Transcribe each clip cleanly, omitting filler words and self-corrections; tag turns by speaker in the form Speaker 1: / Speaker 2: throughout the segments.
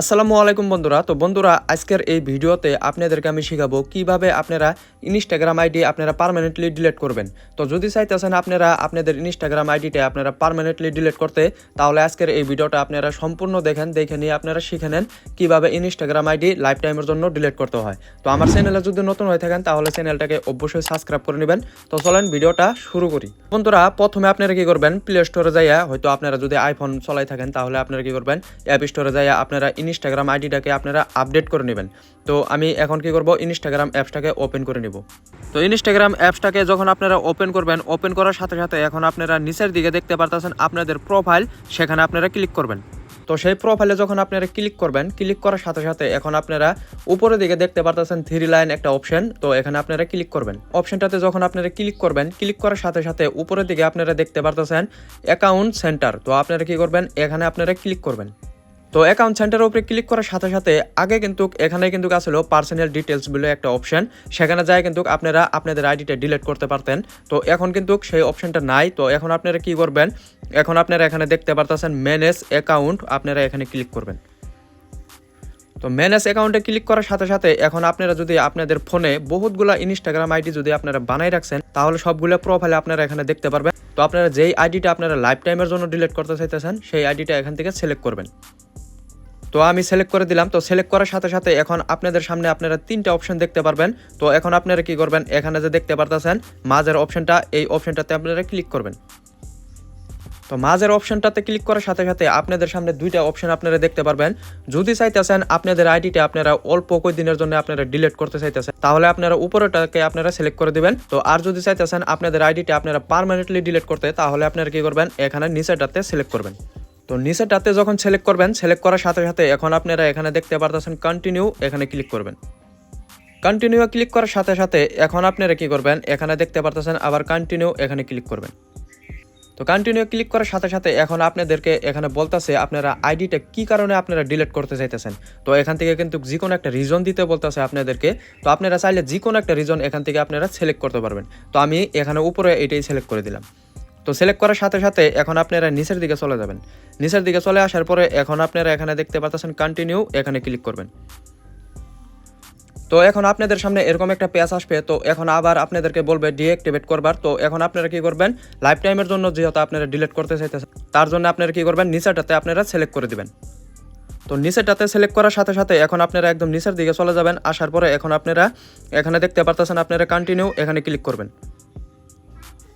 Speaker 1: আসসালামু আলাইকুম বন্ধুরা। তো বন্ধুরা, আজকের এই ভিডিওতে আপনাদেরকে আমি শিখাবো কিভাবে আপনারা ইনস্টাগ্রাম আইডি আপনারা পার্মানেন্টলি ডিলিট করবেন। তো যদি চাইতেছেন আপনারা আপনাদের ইনস্টাগ্রাম আইডিটা আপনারা পার্মানেন্টলি ডিলিট করতে, তাহলে আজকের এই ভিডিওটা আপনারা সম্পূর্ণ দেখে নিয়ে আপনারা শিখে নেন কিভাবে ইনস্টাগ্রাম আইডি লাইফ টাইমের জন্য ডিলিট করতে হয়। তো আমার চ্যানেলে যদি নতুন হয়ে থাকেন তাহলে চ্যানেলটাকে অবশ্যই সাবস্ক্রাইব করে নেবেন। তো চলেন ভিডিওটা শুরু করি। বন্ধুরা, প্রথমে আপনারা কি করবেন, প্লে স্টোরে যাইয়া, হয়তো আপনারা যদি আইফোন চলাই থাকেন তাহলে আপনারা কি করবেন, অ্যাপ স্টোরে যাইয়া আপনারা ইনস্টাগ্রাম আইডিটাকে আপনারা আপডেট করে নেবেন। তো আমি এখন কি করব, ইনস্টাগ্রাম অ্যাপসটাকে ওপেন করে নিব। তো ইনস্টাগ্রাম অ্যাপসটাকে যখন আপনারা ওপেন করবেন, ওপেন করার সাথে সাথে এখন আপনারা নিচের দিকে দেখতে পারতেছেন আপনাদের প্রোফাইল, সেখানে আপনারা ক্লিক করবেন। তো সেই প্রোফাইলে যখন আপনারা ক্লিক করবেন, ক্লিক করার সাথে সাথে এখন আপনারা উপরের দিকে দেখতে পারতেছেন 3 লাইন একটা অপশন। তো এখানে আপনারা ক্লিক করবেন। অপশনটাতে যখন আপনারা ক্লিক করবেন, ক্লিক করার সাথে সাথে উপরের দিকে আপনারা দেখতে পারতেছেন অ্যাকাউন্ট সেন্টার। তো আপনারা কি করবেন, এখানে আপনারা ক্লিক করবেন। তো অ্যাকাউন্ট সেন্টারের উপরে ক্লিক করার সাথে সাথে আগে কিন্তু এখানে কিন্তু আসলে পার্সোনাল ডিটেলস বলে একটা অপশন, সেখানে যায় কিন্তু আপনারা আপনাদের আইডিটা ডিলিট করতে পারতেন। তো এখন কিন্তু সেই অপশনটা নাই। তো এখন আপনারা কি করবেন, এখন আপনারা এখানে দেখতে পারতেছেন ম্যানেজ অ্যাকাউন্ট, আপনারা এখানে ক্লিক করবেন। তো ম্যানেজ অ্যাকাউন্টে ক্লিক করার সাথে সাথে এখন আপনারা যদি আপনাদের ফোনে বহুতগুলো ইনস্টাগ্রাম আইডি যদি আপনারা বানাই রাখছেন, তাহলে সবগুলো প্রোফাইলে আপনারা এখানে দেখতে পারবেন। তো আপনারা যেই আইডিটা আপনারা লাইফ টাইমের জন্য ডিলিট করতে চাইতেছেন, সেই আইডিটা এখান থেকে সিলেক্ট করবেন। তো আমি সিলেক্ট করে দিলাম। তো সিলেক্ট করার সাথে সাথে এখন আপনাদের সামনে আপনারা 3টা অপশন দেখতে পারবেন। তো এখন আপনারা কি করবেন, এখানে যে দেখতে পারতেছেন মাঝের অপশনটা, এই অপশনটাতে আপনারা ক্লিক করবেন। তো মাঝের অপশনটাতে ক্লিক করার সাথে সাথে আপনাদের সামনে 2টা অপশন আপনারা দেখতে পারবেন। যদি চাইতেছেন আপনাদের আইডিটা আপনারা অল্প কয়েকদিনের জন্য আপনারা ডিলিট করতে চাইতেছেন, তাহলে আপনারা উপরেটাকে আপনারা সিলেক্ট করে দিবেন। তো আর যদি চাইতেছেন আপনাদের আইডিটা আপনারা পার্মানেন্টলি ডিলিট করতে, তাহলে আপনারা কি করবেন, এখানে নিচেরটাতে সিলেক্ট করবেন। তো নিচেরটাতে যখন সিলেক্ট করবেন, সিলেক্ট করার সাথে সাথে এখন আপনারা এখানে দেখতে পারতেছেন কন্টিনিউ, এখানে ক্লিক করবেন। কন্টিনিউ ক্লিক করার সাথে সাথে এখন আপনারা কি করবেন, এখানে দেখতে পারতেছেন আবার কন্টিনিউ, এখানে ক্লিক করবেন। তো কন্টিনিউ ক্লিক করার সাথে সাথে এখন আপনাদেরকে এখানে বলতেছে আপনারা আইডিটা কি কারণে আপনারা ডিলিট করতে চাইতেছেন। তো এখান থেকে কিন্তু যে কোনো একটা রিজন দিতে বলতেছে আপনাদেরকে। তো আপনারা চাইলে যে কোনো একটা রিজন এখান থেকে আপনারা সিলেক্ট করতে পারবেন। তো আমি এখানে উপরে এটাই সিলেক্ট করে দিলাম। তো সিলেক্ট করার সাথে সাথে এখন আপনারা নিচের দিকে চলে যাবেন। নিচের দিকে চলে আসার পরে এখন আপনারা এখানে দেখতে পাচ্ছেন কন্টিনিউ, এখানে ক্লিক করবেন। তো এখন আপনাদের সামনে এরকম একটা পেজ আসবে। তো এখন আবার আপনাদেরকে বলবে ডিঅ্যাক্টিভেট করবার। তো এখন আপনারা কি করবেন, লাইফ টাইমের জন্য যেহেতু আপনারা ডিলিট করতে চাইতেছেন, তার জন্য আপনারা কি করবেন, নিচেরটাতে আপনারা সিলেক্ট করে দিবেন। তো নিচেরটাতে সিলেক্ট করার সাথে সাথে এখন আপনারা একদম নিচের দিকে চলে যাবেন। আসার পরে এখন আপনারা এখানে দেখতে পারতেছেন আপনারা কন্টিনিউ, এখানে ক্লিক করবেন।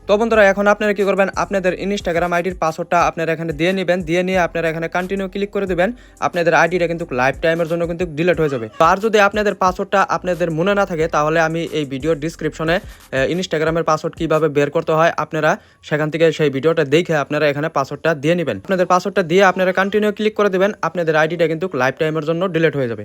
Speaker 1: তো বন্ধুরা, এখন আপনারা কি করবেন, আপনাদের ইনস্টাগ্রাম আইডির পাসওয়ার্ডটা আপনারা এখানে দিয়ে নেবেন। দিয়ে নিয়ে আপনারা এখানে কন্টিনিউ ক্লিক করে দিবেন। আপনাদের আইডিটা কিন্তু লাইফ টাইমের জন্য কিন্তু ডিলিট হয়ে যাবে। আর যদি আপনাদের পাসওয়ার্ডটা আপনাদের মনে না থাকে, তাহলে আমি এই ভিডিওর ডিসক্রিপশনে ইনস্টাগ্রামের পাসওয়ার্ড কিভাবে বের করতে হয়, আপনারা সেখান থেকে সেই ভিডিওটা দেখে আপনারা এখানে পাসওয়ার্ডটা দিয়ে নেবেন। আপনাদের পাসওয়ার্ডটা দিয়ে আপনারা কন্টিনিউ ক্লিক করে দেবেন। আপনাদের আইডিটা কিন্তু লাইফ টাইমের জন্য ডিলিট হয়ে যাবে।